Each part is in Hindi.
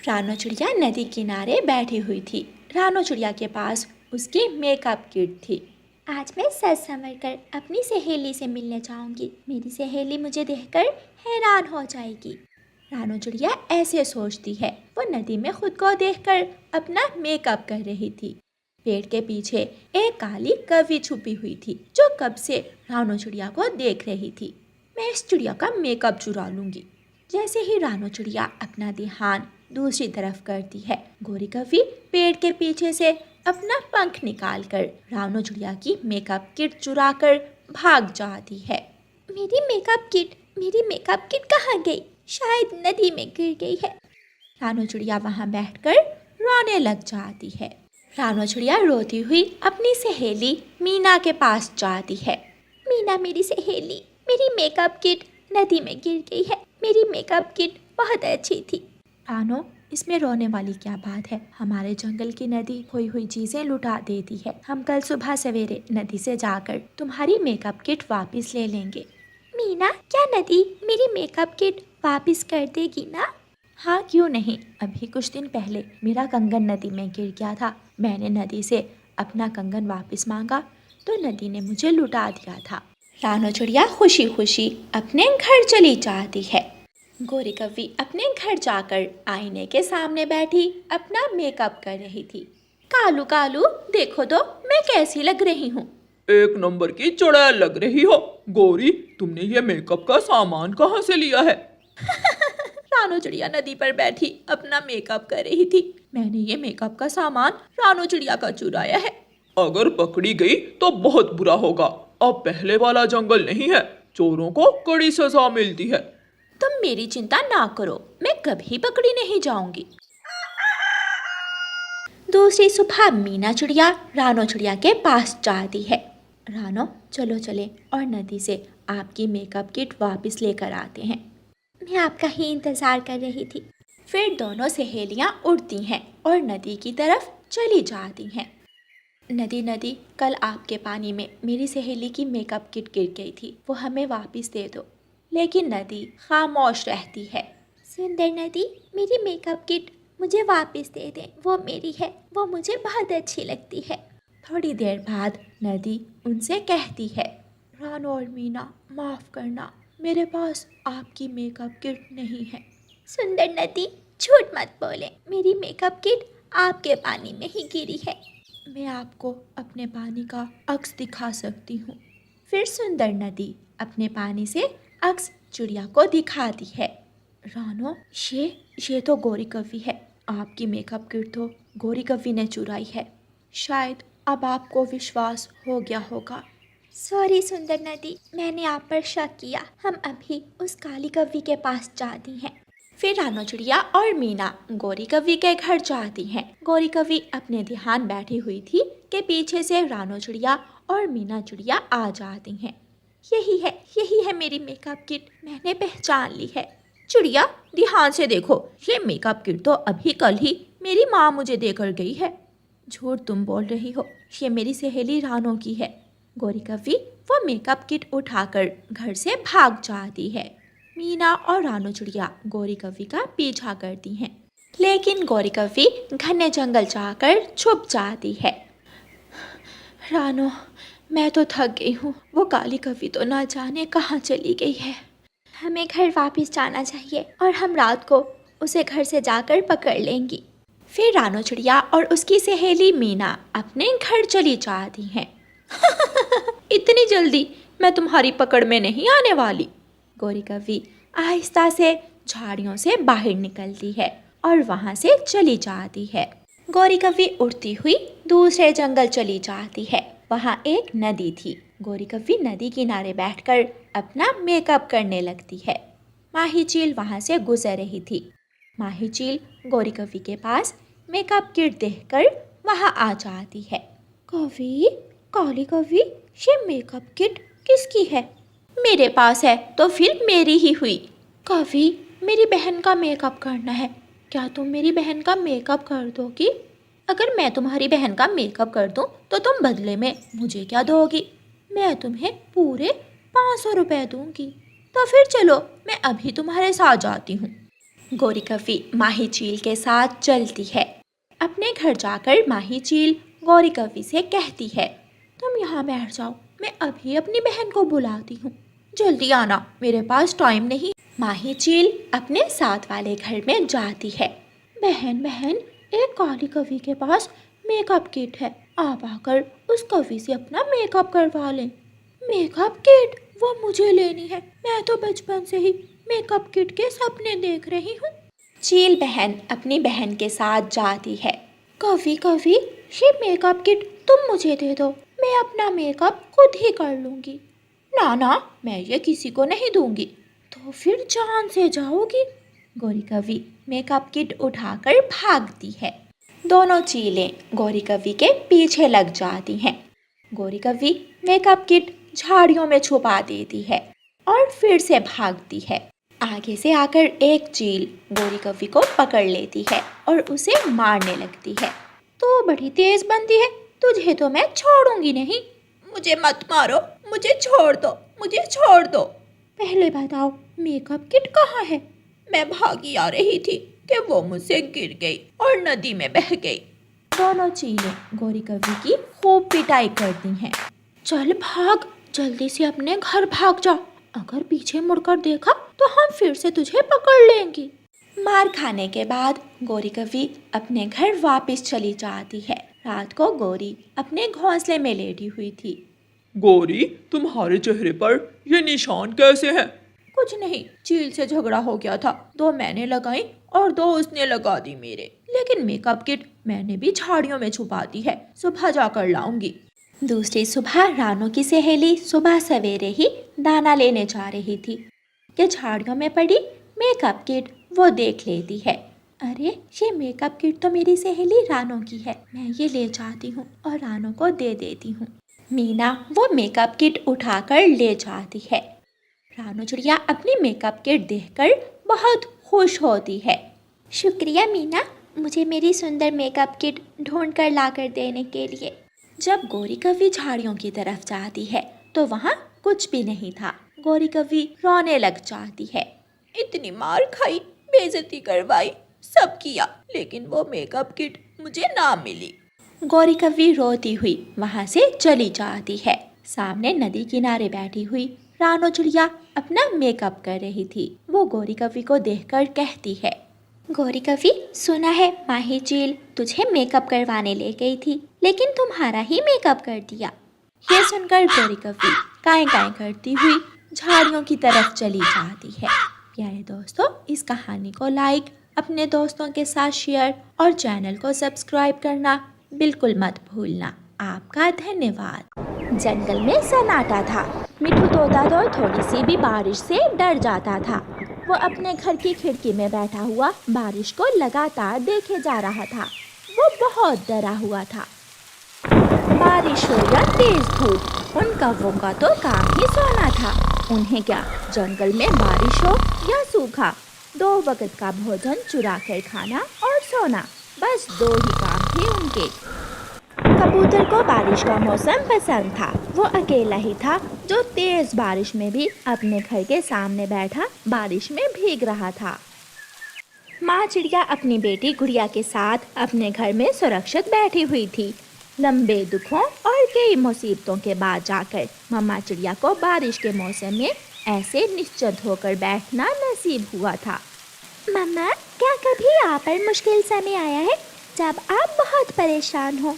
रानो चिड़िया नदी किनारे बैठी हुई थी। रानो चिड़िया के पास उसकी मेकअप किट थी। आज मैं सज संवर कर अपनी सहेली से मिलने जाऊंगी। मेरी सहेली मुझे देखकर हैरान हो जाएगी। रानो चिड़िया ऐसे सोचती है। वो नदी में खुद को देखकर अपना मेकअप कर रही थी। पेड़ के पीछे एक काली कौवी छुपी हुई थी, जो कब से रानो चिड़िया को देख रही थी। मैं इस चिड़िया का मेकअप चुरा लूंगी। जैसे ही रानो चिड़िया अपना ध्यान दूसरी तरफ करती है, गोरी कौवी पेड़ के पीछे से अपना पंख निकालकर रानो चिड़िया की मेकअप किट चुराकर भाग जाती है। मेरी मेकअप किट कहाँ गई? शायद नदी में गिर गई है। रानो चिड़िया वहाँ बैठकर रोने लग जाती है। रानो चिड़िया रोती हुई अपनी सहेली मीना के पास जाती है। मीना मेरी सहेली, मेरी मेकअप किट नदी में गिर गई है। मेरी मेकअप किट बहुत अच्छी थी। रानो, इसमें रोने वाली क्या बात है? हमारे जंगल की नदी खोई हुई चीजें लुटा देती है। हम कल सुबह सवेरे नदी से जाकर तुम्हारी मेकअप किट वापस ले लेंगे। मीना, क्या नदी मेरी मेकअप किट वापस कर देगी ना? हाँ, क्यों नहीं। अभी कुछ दिन पहले मेरा कंगन नदी में गिर गया था। मैंने नदी से अपना कंगन वापस मांगा तो नदी ने मुझे लुटा दिया था। रानो चिड़िया खुशी खुशी अपने घर चली जाती है। गोरी कौवी अपने घर जाकर आईने के सामने बैठी अपना मेकअप कर रही थी। कालू कालू, देखो तो मैं कैसी लग रही हूँ। एक नंबर की चुड़ैल लग रही हो। गोरी, तुमने ये मेकअप का सामान कहाँ से लिया है? रानो चिड़िया नदी पर बैठी अपना मेकअप कर रही थी। मैंने ये मेकअप का सामान रानो चिड़िया का चुराया है। अगर पकड़ी गई तो बहुत बुरा होगा। अब पहले वाला जंगल नहीं है, चोरों को कड़ी सजा मिलती है। तुम मेरी चिंता ना करो, मैं कभी पकड़ी नहीं जाऊंगी। दूसरी सुबह मीना चिड़िया रानो चिड़िया के पास जाती है। रानो, चलो चले और नदी से आपकी मेकअप किट वापस लेकर आते हैं। मैं आपका ही इंतजार कर रही थी। फिर दोनों सहेलियां उड़ती हैं और नदी की तरफ चली जाती हैं। नदी नदी, कल आपके पानी में मेरी सहेली की मेकअप किट गिर गई थी, वो हमें वापस दे दो। लेकिन नदी खामोश रहती है। सुंदर नदी, मेरी मेकअप किट मुझे वापस दे दें, वो मेरी है, वो मुझे बहुत अच्छी लगती है। थोड़ी देर बाद नदी उनसे कहती है, रानो और मीना, माफ़ करना, मेरे पास आपकी मेकअप किट नहीं है। सुंदर नदी, झूठ मत बोले, मेरी मेकअप किट आपके पानी में ही गिरी है। मैं आपको अपने पानी का अक्स दिखा सकती हूँ। फिर सुंदर नदी अपने पानी से अक्स चिड़िया को दिखाती है। रानो, ये तो गोरी कौवी है। आपकी मेकअप किट तो गोरी कौवी ने चुराई है। शायद अब आपको विश्वास हो गया होगा। सॉरी सुंदर नदी, मैंने आप पर शक किया। हम अभी उस काली कौवी के पास जाती हैं। फिर रानो चिड़िया और मीना गोरी कौवी के घर जाती हैं। गोरी कौवी अपने ध्यान बैठी हुई थी कि पीछे से रानो चिड़िया और मीना चिड़िया आ जाती हैं। यही है मेरी मेकअप किट, मैंने पहचान ली है। चिड़िया, ध्यान से देखो, ये मेकअप किट तो अभी कल ही मेरी माँ मुझे देकर गई है। झूठ तुम बोल रही हो, ये मेरी सहेली रानो की है। गोरी कौवी वो मेकअप किट उठाकर घर से भाग जाती है। मीना और रानो चिड़िया गोरी कौवी का पीछा करती हैं, लेकिन गोरी कौवी घने जंगल जाकर छुप जाती है। रानो, मैं तो थक गई हूँ। वो काली कौवी तो ना जाने कहाँ चली गई है। हमें घर वापस जाना चाहिए और हम रात को उसे घर से जाकर पकड़ लेंगी। फिर रानो चिड़िया और उसकी सहेली मीना अपने घर चली जाती हैं। इतनी जल्दी मैं तुम्हारी पकड़ में नहीं आने वाली। गोरी कौवी आहिस्ता से झाड़ियों से बाहर निकलती है और वहाँ से चली जाती है। गोरी कौवी उड़ती हुई दूसरे जंगल चली जाती है। वहाँ एक नदी थी। गोरी कौवी नदी किनारे बैठकर अपना मेकअप करने लगती है। माही चील वहाँ से गुजर रही थी। माही चील गोरी कौवी के पास मेकअप किट देखकर वहाँ आ जाती है। कौवी, काली कौवी, ये मेकअप किट किसकी है? मेरे पास है तो फिर मेरी ही हुई। कौवी, मेरी बहन का मेकअप करना है, क्या तुम मेरी बहन का मेकअप कर दोगी? अगर मैं तुम्हारी बहन का मेकअप कर दूं तो तुम बदले में मुझे क्या दोगी? मैं तुम्हें पूरे 500 रुपए दूंगी। तो फिर चलो, मैं अभी तुम्हारे साथ जाती हूँ। गौरी कव्वी माही चील के साथ चलती है। अपने घर जाकर माही चील गौरी कव्वी से कहती है, तुम यहाँ बैठ जाओ, मैं अभी अपनी बहन को बुलाती हूँ, जल्दी आना, मेरे पास टाइम नहीं। माही चील अपने साथ वाले घर में जाती है। बहन बहन, एक काली कव्वी के पास मेकअप किट है, आप आकर उस कव्वी से अपना मेकअप करवा लें। Makeup kit? वो मुझे लेनी है, मैं तो बचपन से ही मेकअप किट के सपने देख रही हूँ। चील बहन अपनी बहन के साथ जाती है। कव्वी कव्वी, ये मेकअप किट तुम मुझे दे दो, मैं अपना मेकअप खुद ही कर लूँगी। ना ना, मैं ये किसी को नहीं दूंगी। तो फिर जान से जाओगी। गौरी कव्वी मेकअप किट उठाकर भागती है। दोनों चीलें गौरी कव्वी के पीछे लग जाती हैं। गौरी कव्वी मेकअप किट झाड़ियों में छुपा देती है और फिर से भागती है। आगे से आकर एक चील गौरी कव्वी को पकड़ लेती है और उसे मारने लगती है। तो बड़ी तेज बनती है, तुझे तो मैं छोड़ूंगी नहीं। मुझे मत मारो, मुझे छोड़ दो, मुझे छोड़ दो। पहले बताओ मेकअप किट कहाँ है? मैं भागी आ रही थी कि वो मुझसे गिर गई और नदी में बह गई। दोनों चीलें गौरी कव्वी की खूब पिटाई करती हैं। चल भाग, जल्दी से अपने घर भाग जा, अगर पीछे मुड़कर देखा तो हम फिर से तुझे पकड़ लेंगी। मार खाने के बाद गौरी कव्वी अपने घर वापस चली जाती है। रात को गौरी अपने घोंसले में लेटी हुई थी। गौरी, तुम्हारे चेहरे पर ये निशान कैसे हैं? कुछ नहीं, चील से झगड़ा हो गया था, 2 मैंने लगाई और 2 उसने लगा दी मेरे। लेकिन मेकअप किट मैंने भी झाड़ियों में छुपा दी है, सुबह जाकर लाऊंगी। दूसरी सुबह रानो की सहेली सुबह सवेरे ही दाना लेने जा रही थी कि झाड़ियों में पड़ी मेकअप किट वो देख लेती है। अरे, ये मेकअप किट तो मेरी सहेली रानो की है, मैं ये ले जाती हूँ और रानो को दे देती हूँ। मीना वो मेकअप किट उठाकर ले जाती है। रानो चिड़िया अपनी मेकअप किट देखकर बहुत खुश होती है। शुक्रिया मीना, मुझे मेरी सुंदर मेकअप किट ढूंढ कर ला कर देने के लिए। जब गौरी कव्वी झाड़ियों की तरफ जाती है तो वहाँ कुछ भी नहीं था। गौरी कव्वी रोने लग जाती है। इतनी मार खाई, बेइज्जती करवाई, सब किया, लेकिन वो मेकअप किट मुझे ना मिली। गौरी कव्वी रोती हुई वहाँ से चली जाती है। सामने नदी किनारे बैठी हुई रानो चिड़िया अपना मेकअप कर रही थी। वो गौरी कव्वी को देखकर कहती है, गौरी कव्वी, सुना है माही चील तुझे मेकअप करवाने ले गई थी, लेकिन तुम्हारा ही मेकअप कर दिया। ये सुनकर गौरी कव्वी काएं काएं करती हुई झाड़ियों की तरफ चली जाती है। प्यारे दोस्तों, इस कहानी को लाइक, अपने दोस्तों के साथ शेयर और चैनल को सब्सक्राइब करना बिल्कुल मत भूलना। आपका धन्यवाद। जंगल में सन्नाटा था। मिठू तोता तो थोड़ी सी भी बारिश से डर जाता था। वो अपने घर की खिड़की में बैठा हुआ बारिश को लगातार देखे जा रहा था। वो बहुत डरा हुआ था। बारिश हो या तेज धूप, उन कौवों का तो काम ही सोना था। उन्हें क्या, जंगल में बारिश हो या सूखा, 2 वक्त का भोजन चुरा कर खाना और सोना, बस 2 ही काम थे उनके। कबूतर को बारिश का मौसम पसंद था। वो अकेला ही था जो तेज बारिश में भी अपने घर के सामने बैठा बारिश में भीग रहा था। माँ चिड़िया अपनी बेटी गुड़िया के साथ अपने घर में सुरक्षित बैठी हुई थी। लंबे दुखों और कई मुसीबतों के बाद जाकर मम्मा चिड़िया को बारिश के मौसम में ऐसे निश्चिंत होकर बैठना नसीब हुआ था। मम्मा, क्या कभी आप पर मुश्किल समय आया है जब आप बहुत परेशान हो?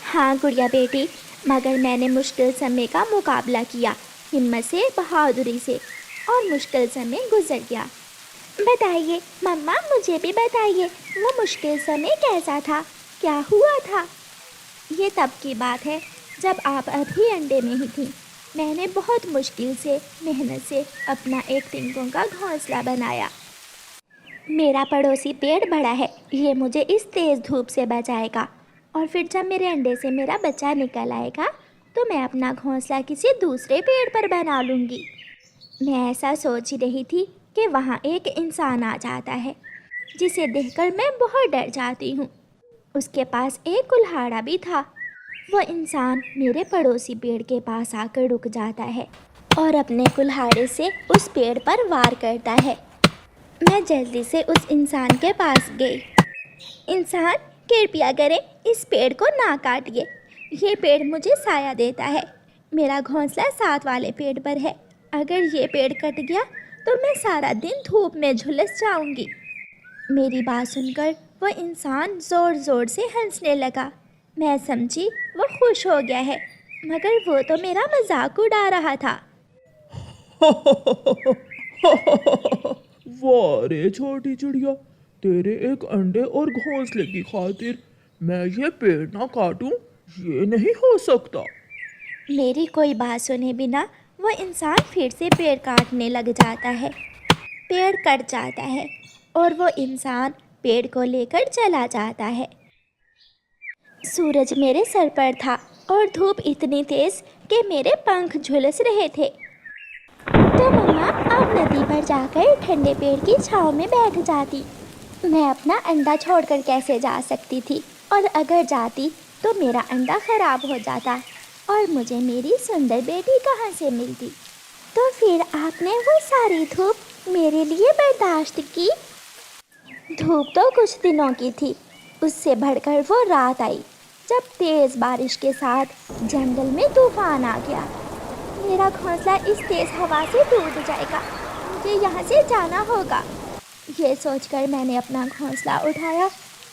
हाँ गुड़िया बेटी, मगर मैंने मुश्किल समय का मुकाबला किया, हिम्मत से, बहादुरी से, और मुश्किल समय गुजर गया। बताइए मम्मा, मुझे भी बताइए, वो मुश्किल समय कैसा था, क्या हुआ था? ये तब की बात है जब आप अभी अंडे में ही थी। मैंने बहुत मुश्किल से, मेहनत से अपना एक टिंकों का घोंसला बनाया। मेरा पड़ोसी पेड़ बड़ा है, ये मुझे इस तेज़ धूप से बचाएगा, और फिर जब मेरे अंडे से मेरा बच्चा निकल आएगा तो मैं अपना घोंसला किसी दूसरे पेड़ पर बना लूँगी। मैं ऐसा सोच ही रही थी कि वहाँ एक इंसान आ जाता है जिसे देखकर मैं बहुत डर जाती हूँ। उसके पास एक कुल्हाड़ा भी था। वो इंसान मेरे पड़ोसी पेड़ के पास आकर रुक जाता है और अपने कुल्हाड़े से उस पेड़ पर वार करता है। मैं जल्दी से उस इंसान के पास गई। इंसान, कृपया करें इस पेड़ को ना काटिए। ये पेड़ मुझे साया देता है। मेरा घोंसला साथ वाले पेड़ पर है। अगर ये पेड़ कट गया तो मैं सारा दिन धूप में झुलस जाऊंगी। मेरी बात सुनकर वो इंसान ज़ोर ज़ोर से हंसने लगा। मैं समझी वो खुश हो गया है, मगर वो तो मेरा मजाक उड़ा रहा था। वाह रे छोटी चिड़िया, तेरे एक अंडे और घोंसले की खातिर मैं ये पेड़ ना काटूं, ये नहीं हो सकता। मेरी कोई बात सुने बिना वो इंसान फिर से पेड़ काटने लग जाता है। पेड़ कट जाता है और वो इंसान पेड़ को लेकर चला जाता है। सूरज मेरे सर पर था और धूप इतनी तेज कि मेरे पंख झुलस रहे थे। तो मम्मा, आप नदी पर जाकर ठंडे पेड़ की छांव में बैठ जाती। मैं अपना अंडा छोड़कर कैसे जा सकती थी, और अगर जाती तो मेरा अंडा खराब हो जाता और मुझे मेरी सुंदर बेटी कहाँ से मिलती। तो फिर आपने वो सारी धूप मेरे लिए बर्दाश्त की। धूप तो कुछ दिनों की थी, उससे बढ़कर वो रात आई जब तेज़ बारिश के साथ जंगल में तूफान आ गया। मेरा घोंसला इस तेज़ हवा से टूट जाएगा, मुझे यहाँ से जाना होगा। ये सोचकर मैंने अपना घोंसला उठाया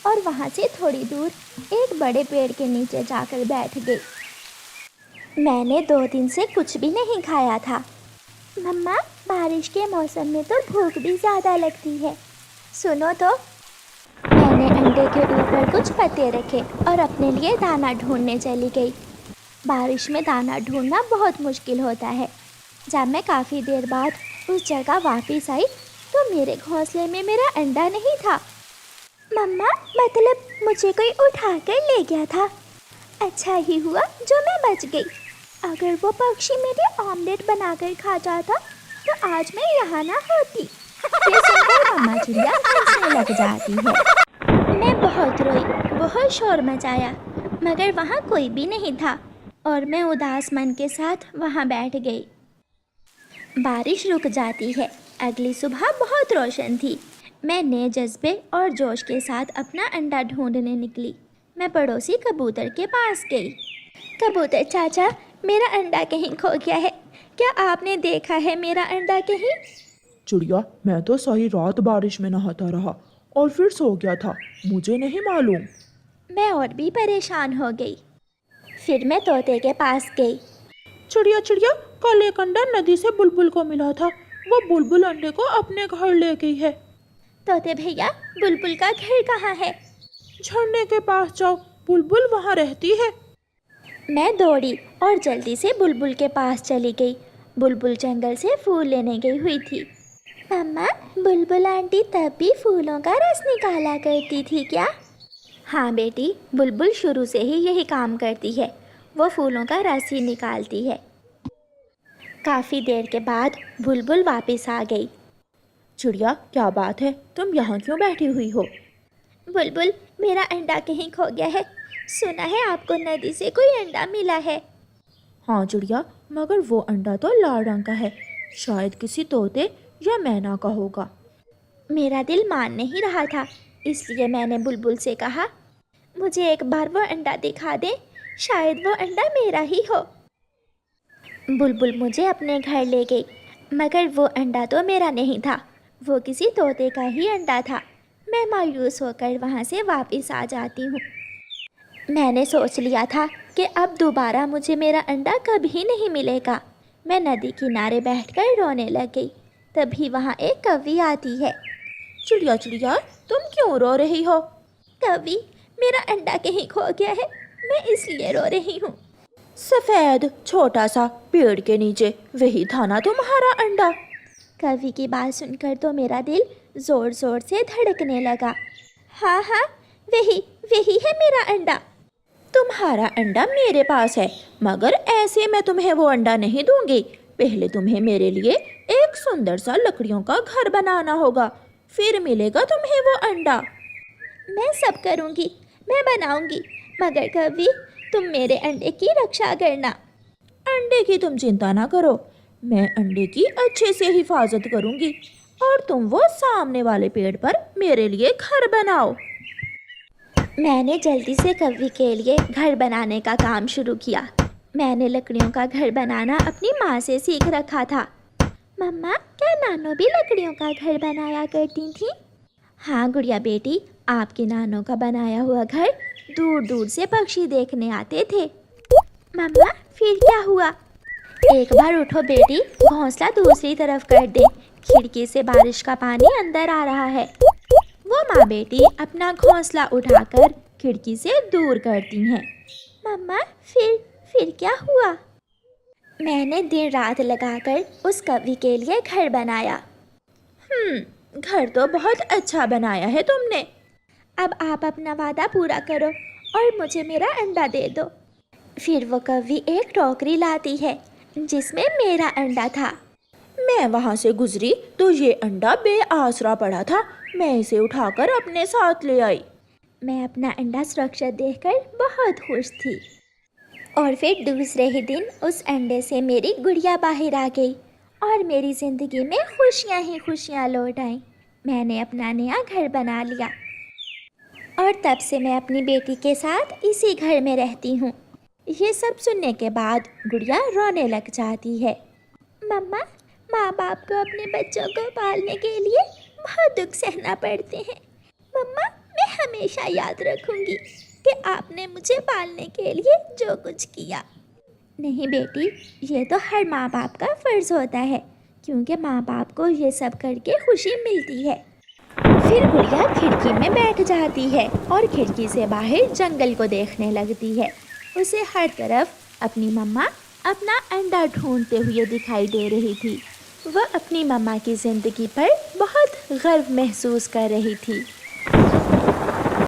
और वहाँ से थोड़ी दूर एक बड़े पेड़ के नीचे जाकर बैठ गई। मैंने 2 दिन से कुछ भी नहीं खाया था। मम्मा, बारिश के मौसम में तो भूख भी ज़्यादा लगती है। सुनो तो। मैंने अंडे के ऊपर कुछ पत्ते रखे और अपने लिए दाना ढूंढने चली गई। बारिश में दाना ढूंढना बहुत मुश्किल होता है। जब मैं काफ़ी देर बाद उस जगह वापस आई तो मेरे घोंसले में मेरा अंडा नहीं था। मम्मा, मतलब मुझे कोई उठा कर ले गया था। अच्छा ही हुआ जो मैं बच गई। अगर वो पक्षी मेरे ऑमलेट बनाकर खा जाता तो आज मैं यहाँ ना होती। ये सुनकर मम्मा चिड़िया हंसने लग जाती है। मैं बहुत रोई, बहुत शोर मचाया, मगर वहाँ कोई भी नहीं था और मैं उदास मन के साथ वहाँ बैठ गई। बारिश रुक जाती है। अगली सुबह बहुत रोशन थी। मैं नए जज्बे और जोश के साथ अपना अंडा ढूंढने निकली। मैं पड़ोसी कबूतर के पास गई। कबूतर चाचा, मेरा अंडा कहीं खो गया है। क्या आपने देखा है मेरा अंडा कहीं? चिड़िया, मैं तो सारी रात बारिश में नहाता रहा और फिर सो गया था, मुझे नहीं मालूम। मैं और भी परेशान हो गई। फिर मैं तोते के पास गई। चिड़िया चिड़िया, कल एक अंडा नदी से बुलबुल को मिला था, वो बुलबुल अंडे को अपने घर ले गई है। तोते भैया, बुलबुल का घर कहाँ है? झरने के पास जाओ, बुलबुल वहाँ रहती है। मैं दौड़ी और जल्दी से बुलबुल के पास चली गई। बुलबुल जंगल से फूल लेने गई हुई थी। मम्मा, बुलबुल आंटी तब भी फूलों का रस निकाला करती थी क्या? हाँ बेटी, बुलबुल शुरू से ही यही काम करती है। वो फूलों का रस ही निकालती है। काफ़ी देर के बाद बुलबुल वापस आ गई। चिड़िया, क्या बात है, तुम यहाँ क्यों बैठी हुई हो? बुलबुल, मेरा अंडा कहीं खो गया है। सुना है आपको नदी से कोई अंडा मिला है। हाँ चिड़िया, मगर वो अंडा तो लाल रंग का है, शायद किसी तोते या मैना का होगा। मेरा दिल मान नहीं रहा था, इसलिए मैंने बुलबुल से कहा, मुझे एक बार वो अंडा दिखा दे, शायद वो अंडा मेरा ही हो। बुलबुल मुझे अपने घर ले गई, मगर वो अंडा तो मेरा नहीं था, वो किसी तोते का ही अंडा था। मैं मायूस होकर वहाँ से वापस आ जाती हूँ। मैंने सोच लिया था कि अब दोबारा मुझे मेरा अंडा कभी नहीं मिलेगा। मैं नदी किनारे बैठकर रोने लग गई। तभी वहाँ एक कौवी आती है। चिड़िया चिड़िया, तुम क्यों रो रही हो? कौवी, मेरा अंडा कहीं खो गया है, मैं इसलिए रो रही हूँ। सफ़ेद छोटा सा पेड़ के नीचे, वही था ना तुम्हारा अंडा? कौवी की बात सुनकर तो मेरा दिल ज़ोर ज़ोर से धड़कने लगा। हाँ हाँ, वही वही है मेरा अंडा। तुम्हारा अंडा मेरे पास है, मगर ऐसे मैं तुम्हें वो अंडा नहीं दूंगी। पहले तुम्हें मेरे लिए एक सुंदर सा लकड़ियों का घर बनाना होगा, फिर मिलेगा तुम्हें वो अंडा। मैं सब करूँगी, मैं बनाऊँगी, मगर कौवी, तुम मेरे अंडे की रक्षा करना। अंडे की तुम चिंता ना करो, मैं अंडे की अच्छे से हिफाजत करूँगी। और तुम वो सामने वाले पेड़ पर मेरे लिए घर बनाओ। मैंने जल्दी से कव्वी के लिए घर बनाने का काम शुरू किया। मैंने लकड़ियों का घर बनाना अपनी माँ से सीख रखा था। मम्मा, क्या नानो भी लकड़ियों का घर बनाया करती थी? हाँ गुड़िया बेटी, आपकी नानों का बनाया हुआ घर दूर दूर से पक्षी देखने आते थे। मम्मा, फिर क्या हुआ? एक बार उठो बेटी, घोंसला दूसरी तरफ कर दे, खिड़की से बारिश का पानी अंदर आ रहा है। वो माँ बेटी अपना घोंसला उठाकर खिड़की से दूर करती हैं। मम्मा, फिर क्या हुआ? मैंने दिन रात लगाकर उस कव्वी के लिए घर बनाया। घर तो बहुत अच्छा बनाया है तुमने। अब आप अपना वादा पूरा करो और मुझे मेरा अंडा दे दो। फिर वो कव्वी एक टोकरी लाती है जिसमें मेरा अंडा था। मैं वहाँ से गुजरी तो ये अंडा बेआसरा पड़ा था। मैं इसे उठाकर अपने साथ ले आई। मैं अपना अंडा सुरक्षित देखकर बहुत खुश थी। और फिर दूसरे ही दिन उस अंडे से मेरी गुड़िया बाहर आ गई और मेरी ज़िंदगी में खुशियाँ ही खुशियाँ लौट आईं। मैंने अपना नया घर बना लिया और तब से मैं अपनी बेटी के साथ इसी घर में रहती हूँ। ये सब सुनने के बाद गुड़िया रोने लग जाती है। मम्मा, माँ बाप को अपने बच्चों को पालने के लिए बहुत दुख सहना पड़ते हैं। मम्मा, मैं हमेशा याद रखूँगी कि आपने मुझे पालने के लिए जो कुछ किया। नहीं बेटी, ये तो हर माँ बाप का फ़र्ज़ होता है, क्योंकि माँ बाप को ये सब करके खुशी मिलती है। फिर गुड़िया खिड़की में बैठ जाती है और खिड़की से बाहर जंगल को देखने लगती है। उसे हर तरफ अपनी मम्मा अपना अंडा ढूंढते हुए दिखाई दे रही थी। वह अपनी मम्मा की ज़िंदगी पर बहुत गर्व महसूस कर रही थी।